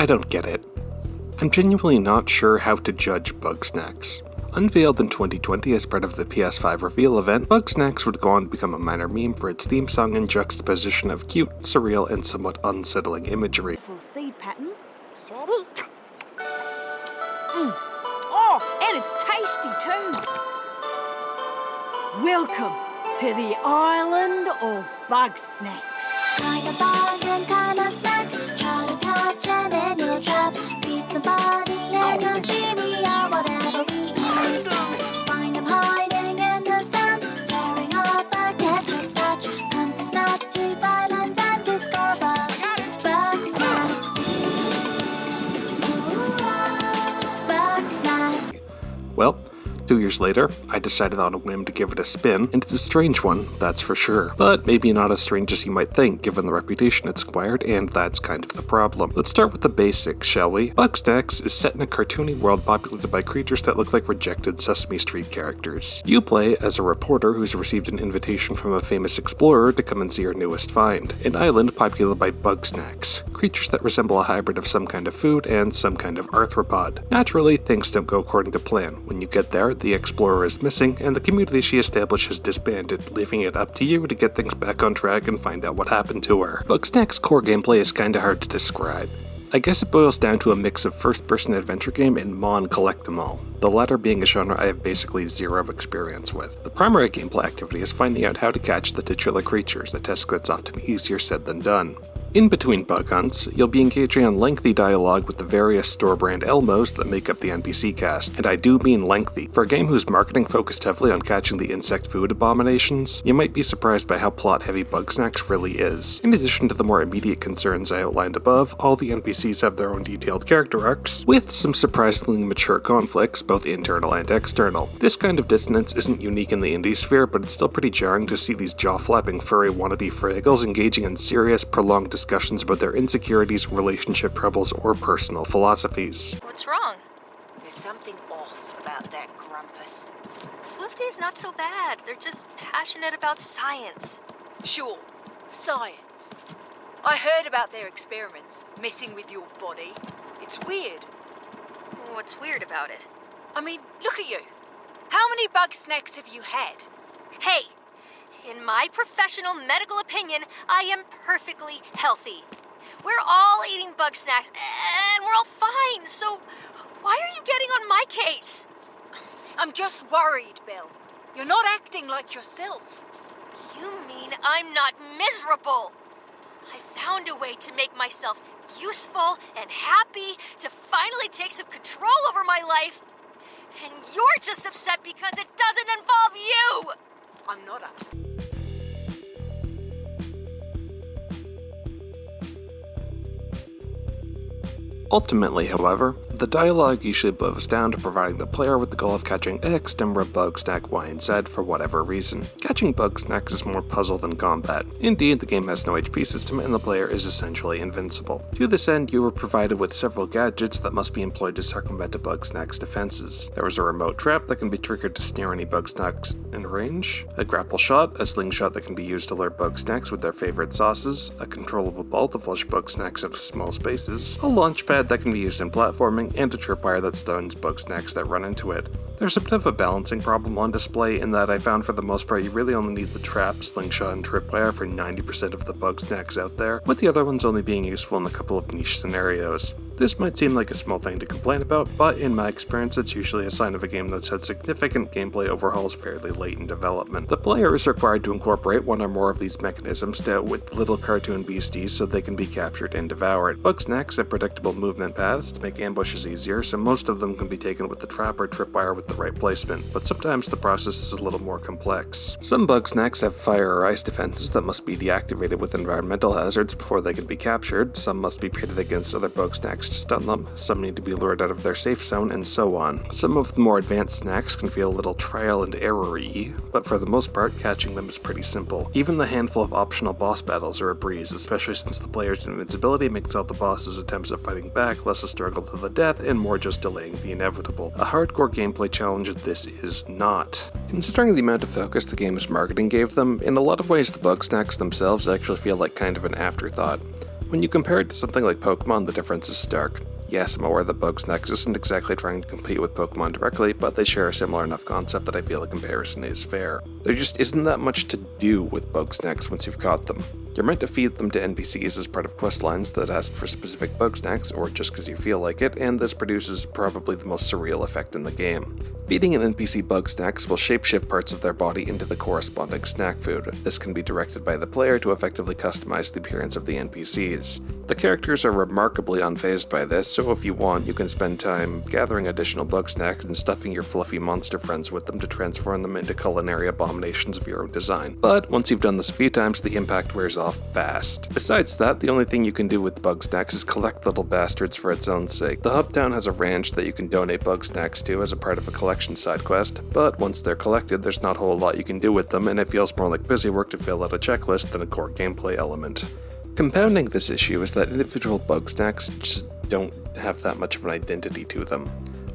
I don't get it. I'm genuinely not sure how to judge Bugsnax. Unveiled in 2020 as part of the PS5 reveal event, Bugsnax would go on to become a minor meme for its theme song and juxtaposition of cute, surreal, and somewhat unsettling imagery. Seed patterns. Oh, and it's tasty too. Welcome to the island of Bugsnax. Find a bargain kind of snack. Try to catch it in your trap. Feed somebody and you'll see me out whatever we eat. Find them hiding in the sand, tearing up a ketchup patch. Come to Snack-Tooth Island and discover it's Bugsnax. It's Bugsnax. Well, 2 years later, I decided on a whim to give it a spin, and it's a strange one, that's for sure. But maybe not as strange as you might think, given the reputation it's acquired, and that's kind of the problem. Let's start with the basics, shall we? Bugsnax is set in a cartoony world populated by creatures that look like rejected Sesame Street characters. You play as a reporter who's received an invitation from a famous explorer to come and see her newest find, an island populated by Bugsnax, creatures that resemble a hybrid of some kind of food and some kind of arthropod. Naturally, things don't go according to plan. When you get there, the explorer is missing, and the community she established has disbanded, leaving it up to you to get things back on track and find out what happened to her. Bugsnax's core gameplay is kinda hard to describe. I guess it boils down to a mix of first-person adventure game and Mon Collect-em-all, the latter being a genre I have basically zero experience with. The primary gameplay activity is finding out how to catch the titular creatures, a task that's often easier said than done. In between bug hunts, you'll be engaging in lengthy dialogue with the various store-brand Elmos that make up the NPC cast, and I do mean lengthy. For a game whose marketing focused heavily on catching the insect food abominations, you might be surprised by how plot-heavy Bugsnax really is. In addition to the more immediate concerns I outlined above, all the NPCs have their own detailed character arcs, with some surprisingly mature conflicts, both internal and external. This kind of dissonance isn't unique in the indie sphere, but it's still pretty jarring to see these jaw-flapping furry wannabe fraggles engaging in serious, prolonged discussions about their insecurities, relationship troubles, or personal philosophies. What's wrong? There's something off about that grumpus. Fluffy's not so bad. They're just passionate about science. Sure, science. I heard about their experiments, messing with your body. It's weird. What's weird about it? I mean, look at you. How many Bugsnax have you had? Hey! In my professional medical opinion, I am perfectly healthy. We're all eating Bugsnax, and we're all fine, so why are you getting on my case? I'm just worried, Belle. You're not acting like yourself. You mean I'm not miserable? I found a way to make myself useful and happy, to finally take some control over my life, and you're just upset because it doesn't involve you! I'm not upset. Ultimately, however, the dialogue usually boils down to providing the player with the goal of catching X, number of bugs, snack Y, and Z for whatever reason. Catching Bugsnax is more puzzle than combat. Indeed, the game has no HP system and the player is essentially invincible. To this end, you were provided with several gadgets that must be employed to circumvent a Bugsnax defenses. There is a remote trap that can be triggered to snare any Bugsnax in range, a grapple shot, a slingshot that can be used to lure Bugsnax with their favorite sauces, a controllable ball to flush Bugsnax out of small spaces, a launch pad that can be used in platforming, and a tripwire that stuns Bugsnax that run into it. There's a bit of a balancing problem on display in that I found for the most part you really only need the trap, slingshot, and tripwire for 90% of the Bugsnax out there, with the other ones only being useful in a couple of niche scenarios. This might seem like a small thing to complain about, but in my experience it's usually a sign of a game that's had significant gameplay overhauls fairly late in development. The player is required to incorporate one or more of these mechanisms to outwit little cartoon beasties so they can be captured and devoured. Bugsnax have predictable movement paths to make ambushes easier, so most of them can be taken with the trap or tripwire with the right placement, but sometimes the process is a little more complex. Some Bugsnax have fire or ice defenses that must be deactivated with environmental hazards before they can be captured, some must be pitted against other Bugsnax to stun them, some need to be lured out of their safe zone, and so on. Some of the more advanced snacks can feel a little trial and error-y, but for the most part, catching them is pretty simple. Even the handful of optional boss battles are a breeze, especially since the player's invincibility makes all the boss's attempts at fighting back less a struggle to the death and more just delaying the inevitable. A hardcore gameplay challenge this is not. Considering the amount of focus the game's marketing gave them, in a lot of ways the Bugsnax themselves actually feel like kind of an afterthought. When you compare it to something like Pokemon, the difference is stark. Yes, I'm aware that Bugsnax isn't exactly trying to compete with Pokemon directly, but they share a similar enough concept that I feel a comparison is fair. There just isn't that much to do with Bugsnax once you've caught them. You're meant to feed them to NPCs as part of questlines that ask for specific Bugsnax, or just because you feel like it, and this produces probably the most surreal effect in the game. Feeding an NPC Bugsnax will shapeshift parts of their body into the corresponding snack food. This can be directed by the player to effectively customize the appearance of the NPCs. The characters are remarkably unfazed by this, so if you want, you can spend time gathering additional Bugsnax and stuffing your fluffy monster friends with them to transform them into culinary abominations of your own design. But once you've done this a few times, the impact wears off fast. Besides that, the only thing you can do with Bugsnax is collect little bastards for its own sake. The hub town has a ranch that you can donate Bugsnax to as a part of a collection side quest, but once they're collected, there's not a whole lot you can do with them, and it feels more like busy work to fill out a checklist than a core gameplay element. Compounding this issue is that individual Bugsnax just don't have that much of an identity to them.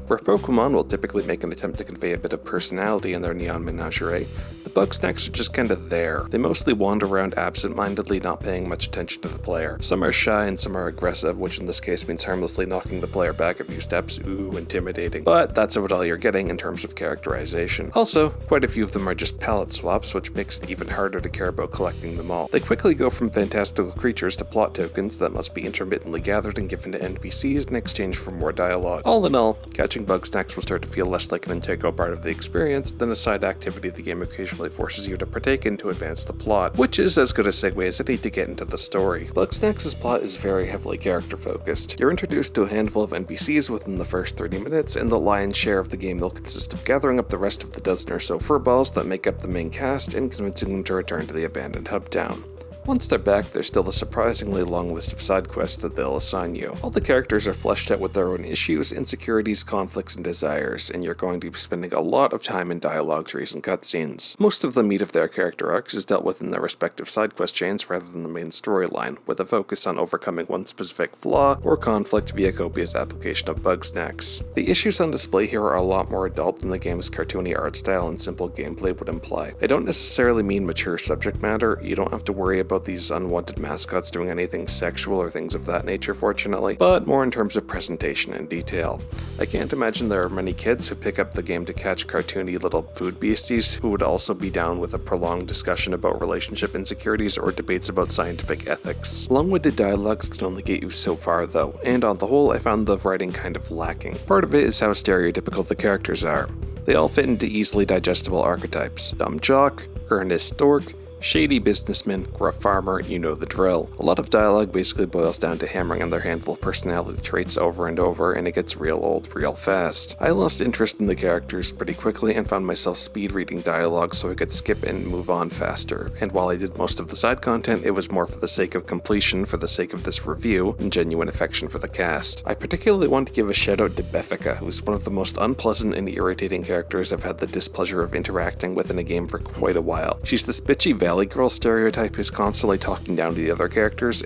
Where Pokemon will typically make an attempt to convey a bit of personality in their neon menagerie, the Bugsnax are just kinda there. They mostly wander around absent-mindedly, not paying much attention to the player. Some are shy and some are aggressive, which in this case means harmlessly knocking the player back a few steps. Ooh, intimidating. But that's about all you're getting in terms of characterization. Also, quite a few of them are just palette swaps, which makes it even harder to care about collecting them all. They quickly go from fantastical creatures to plot tokens that must be intermittently gathered and given to NPCs in exchange for more dialogue. All in all, catching Bugsnax will start to feel less like an integral part of the experience than a side activity the game occasionally forces you to partake in to advance the plot, which is as good a segue as any to get into the story. Bugsnax's plot is very heavily character focused. You're introduced to a handful of NPCs within the first 30 minutes, and the lion's share of the game will consist of gathering up the rest of the dozen or so furballs that make up the main cast and convincing them to return to the abandoned hub town. Once they're back, there's still a surprisingly long list of side quests that they'll assign you. All the characters are fleshed out with their own issues, insecurities, conflicts, and desires, and you're going to be spending a lot of time in dialogue trees and cutscenes. Most of the meat of their character arcs is dealt with in their respective side quest chains rather than the main storyline, with a focus on overcoming one specific flaw or conflict via copious application of Bugsnax. The issues on display here are a lot more adult than the game's cartoony art style and simple gameplay would imply. I don't necessarily mean mature subject matter. You don't have to worry about these unwanted mascots doing anything sexual or things of that nature, fortunately, but more in terms of presentation and detail. I can't imagine there are many kids who pick up the game to catch cartoony little food beasties who would also be down with a prolonged discussion about relationship insecurities or debates about scientific ethics. Long-winded dialogues can only get you so far though, and on the whole I found the writing kind of lacking. Part of it is how stereotypical the characters are. They all fit into easily digestible archetypes. Dumb jock, earnest dork, shady businessman, gruff farmer, you know the drill. A lot of dialogue basically boils down to hammering on their handful of personality traits over and over, and it gets real old real fast. I lost interest in the characters pretty quickly and found myself speed reading dialogue so I could skip and move on faster. And while I did most of the side content, it was more for the sake of completion for the sake of this review and genuine affection for the cast. I particularly want to give a shout out to Beffica, who's one of the most unpleasant and irritating characters I've had the displeasure of interacting with in a game for quite a while. She's this bitchy Valley Girl stereotype who's constantly talking down to the other characters.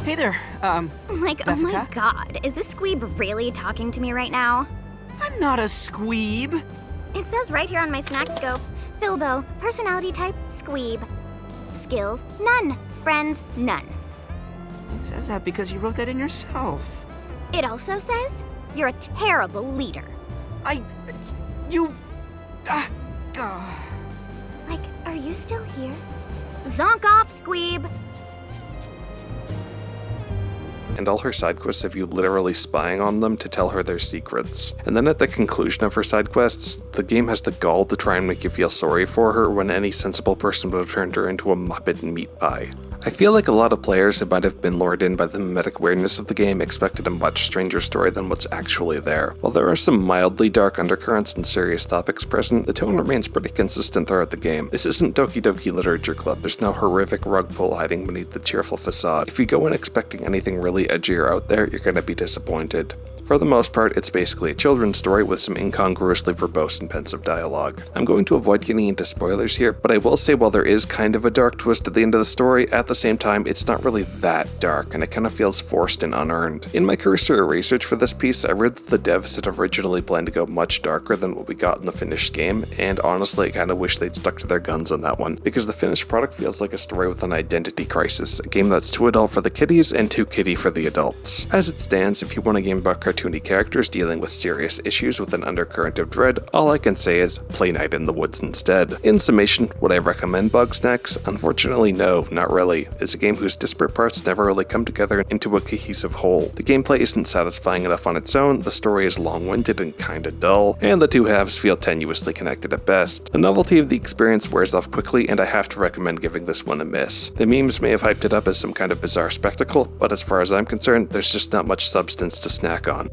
Hey there, Like, oh my Beffica? god, is this squeeb really talking to me right now? I'm not a squeeb. It says right here on my snack scope, Filbo, personality type, squeeb. Skills, none. Friends, none. It says that because you wrote that in yourself. It also says, you're a terrible leader. Like, are you still here? Zonk off, squeeb! And all her side quests have you literally spying on them to tell her their secrets. And then at the conclusion of her side quests, the game has the gall to try and make you feel sorry for her when any sensible person would have turned her into a Muppet meat pie. I feel like a lot of players who might have been lured in by the mimetic weirdness of the game expected a much stranger story than what's actually there. While there are some mildly dark undercurrents and serious topics present, the tone remains pretty consistent throughout the game. This isn't Doki Doki Literature Club, there's no horrific rug pull hiding beneath the cheerful facade. If you go in expecting anything really edgy or out there, you're gonna be disappointed. For the most part, it's basically a children's story with some incongruously verbose and pensive dialogue. I'm going to avoid getting into spoilers here, but I will say while there is kind of a dark twist at the end of the story, at the the same time, it's not really that dark, and it kind of feels forced and unearned. In my cursory research for this piece, I read that the devs had originally planned to go much darker than what we got in the finished game, and honestly I kind of wish they'd stuck to their guns on that one, because the finished product feels like a story with an identity crisis, a game that's too adult for the kiddies and too kiddie for the adults. As it stands, if you want a game about cartoony characters dealing with serious issues with an undercurrent of dread, all I can say is play Night in the Woods instead. In summation, would I recommend Bugsnax? Unfortunately no, not really. It's a game whose disparate parts never really come together into a cohesive whole. The gameplay isn't satisfying enough on its own, the story is long-winded and kinda dull, and the two halves feel tenuously connected at best. The novelty of the experience wears off quickly, and I have to recommend giving this one a miss. The memes may have hyped it up as some kind of bizarre spectacle, but as far as I'm concerned, there's just not much substance to snack on.